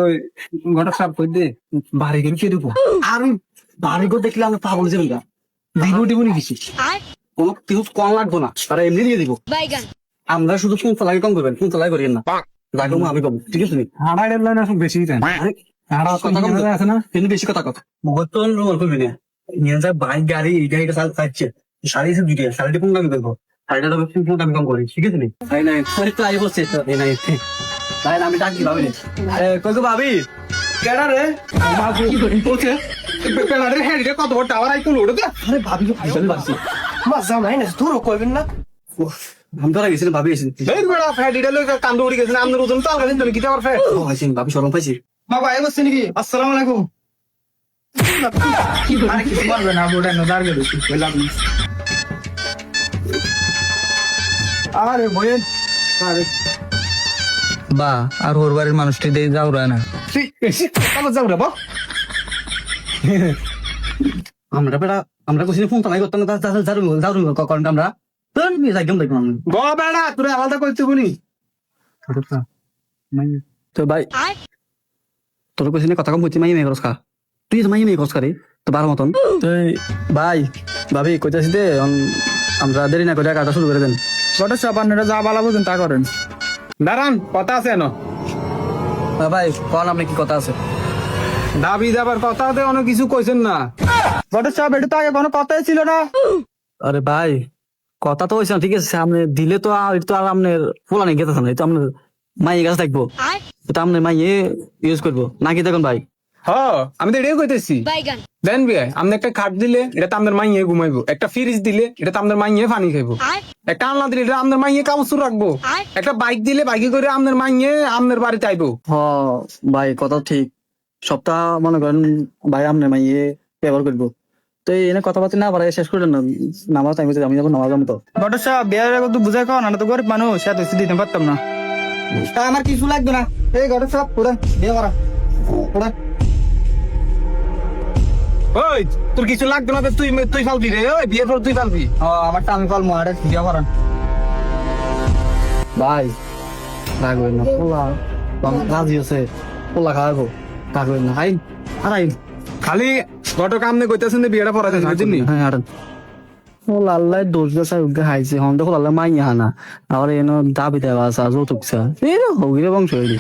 ওই ঘটক সাপ কই দে বাড়ি গেলে কে দেবো আর বাড়ি করে দেখলে আমরা পাগল যাবেন গা। দিব দিব নি কিছু কোনো কিছু কম লাগবো না, তারা এমনি দিয়ে দিব। আমরা শুধু ফোন ফলাই কম করবেন, ফোন ফলাই করিয়েন না, লাগবো আমি কম, ঠিক আছে নি? হাড়া ডেডলাইন আসলে বেশি দেন আরে হাড়া কথা কম আছে না কিন্তু বেশি কথা কথা বর্তমান রোল করবি না। নিয়ে যায় বাইক গাড়ি এই গাড়িটা চাচ্ছে শাড়ি এসে দুইটা শাড়িটা কোন দামি করবো, শাড়িটা তো ফোন দামি কম করি, ঠিক আছে নি? তাই নাই তো আই বলছে এই নাই তাই আমি ডাকি ভাবি কই গো ভাবি কেডা রে কি করি বলছে পেলারে হেডিটা কত বড় টাওয়ার আই কোন ওড়ে আরে ভাবি বিশাল বাসি মজা নাই না দূর কইবেন না আমি তো গেছি ভাবি এসে এই বড় ফেডিটা লই কান্দ উড়ি গেছে আমনের ওজন তো আলগা দিন কি টাওয়ার ফে ও আইছি ভাবি শরম পাইছি। বাবা আই বসছেন কি আসসালামু আলাইকুম আরে কিছু বলবে না বড় না দাঁড়িয়ে রইছি বললাম আরে বয়েন আরে বা আর ওর বাড়ির মানুষটি দিয়ে যাও না ঠিক এসে কত যাও রে বাপ আমরা বেড়া আমরা কোথায় ফোন তো নাই করতাম না, যারু কারণ আমরা যাইতাম দেখলাম গ বেড়া তোরে আলাদা করতে বনি তো ভাই তোর কোথায় কথা কম হচ্ছে মাই মেয়ে খা, তুই তো মাই মেয়ে খরচ খারি তো বারো মতন। তো ভাই ভাবি কইতাছি দে আমরা দেরি না করে কাটা শুরু করে দেন। গোটা সব আপনারা যা বালা বুঝেন তা করেন। দাঁড়ান কথা আছে না ভাই কন আপনি কি কথা আছে? দাবি যাবার কথা দে অনেক কিছু কইছেন না গোটা সব এটা তো আগে কোনো কথাই ছিল না। আরে ভাই কথা তো হয়েছে ঠিক আছে, আপনি দিলে তো আর তো আর আপনার ফোলা নেই গেতেছে না, তো আপনার মাইয়ে কাছে থাকবো, তো আপনার মাইয়ে ইউজ করবো নাকি দেখুন ভাই। হ আমি তো এটাই কইতেছি দেন বিয়ে আপনি একটা খাট দিলে এটা তো আপনার মাইয়ে ঘুমাইবো, একটা ফ্রিজ দিলে এটা তো আপনার মাইয়ে পানি খাইবো, একটা আলনা দিলে এটা আপনার মাইয়ে কামচুর রাখবো, একটা বাইক দিলে বাইকে করে আপনার মাইয়ে আপনার বাড়িতে আইবো। হ ভাই কথা ঠিক, সপ্তাহ মনে করেন ভাই আপনার মাইয়ে ব্যবহার করবো, তো এনে কথাবার্তা না পারে শেষ করে না নামাজ টাইম আমি যখন নামাজ যাবো তো গোটা সব বিয়ের আগে তো বুঝাই খাও না, তো গরিব মানুষ এত কিছু দিতে পারতাম না। আমার কিছু লাগবে না, এই গোটা সব পুরো বিয়ে করা পুরো। ওই তোর কিছু লাগবে না তো তুই তুই ফালবি রে, ওই বিয়ের পর তুই ফালবি। আমার টান কল মারে বিয়ে করান ভাই রাখবেন না, পোলা রাজি আছে পোলা খাওয়াবো রাখবেন না আইন আর আইন খালি ঘটক আমনে কইতেছেন যে বিয়েটা পড়াতে বুঝলি। হ্যাঁ আরেন ও আল্লাহ দোষ গেছে উগে খাইছে হন দেখো আল্লাহ মাইয়া হানা আবার এনো দাবি দেওয়া আছে যৌতুক চা এই হগিরে বংশ হইলি